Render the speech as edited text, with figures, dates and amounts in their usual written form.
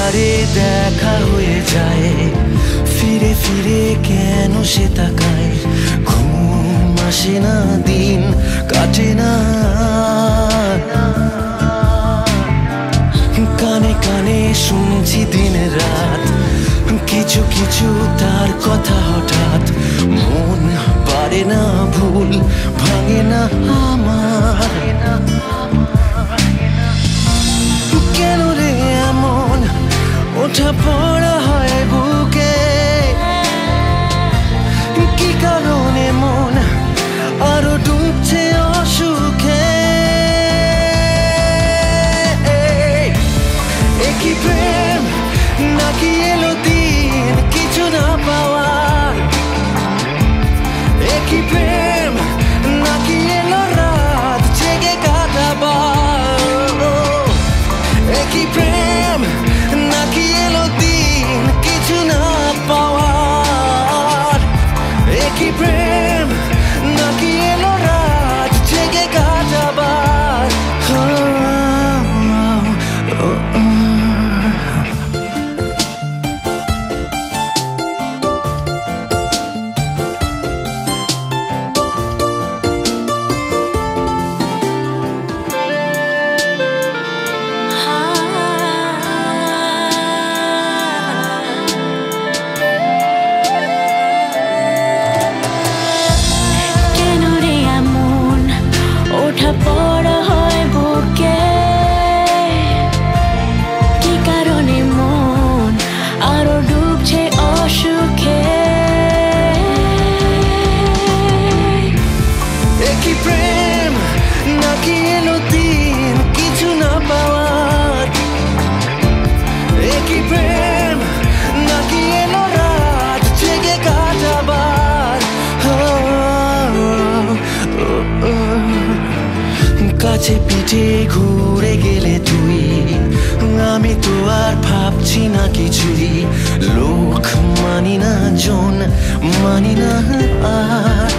বারে দেখা হয়ে যায়, ফিরে ফিরে কেন সে তাকায়। ঘুম আসে না, দিন কাটে না, কানে কানে শুনছি দিন রাত কিছু কিছু তার কথা। হঠাৎ মন পারে না, ভুল ভাঙে না আমার। কেন রে এমন ওঠা পড়া হয় বুকে, কি কারণে মন আরো ডুবছে অসুখে। একই প্রেম নাকি এলো দিন কিছু না পাওয়ার, একই প্রেম নাকি এলো রাত জেগে কাটাবার। একই প্রেম নাকি এলো দিন কিছু না পাওয়ার, একই প্রেম নাকি এলো রাত জেগে কাটাবার। পড়া হয় বুকে, কি কারণে মন আরো ডুবছে অসুখে। একই প্রেম নাকি এলো দিন কিছু না পাওয়ার, একই প্রেম নাকি এলো রাত জেগে কাটাবার। কাছে পিঠে ঘুরে গেলে তুই, আমি তো আর ভাবছি না কিছুই। লোক মানি না, জন মানি না আর।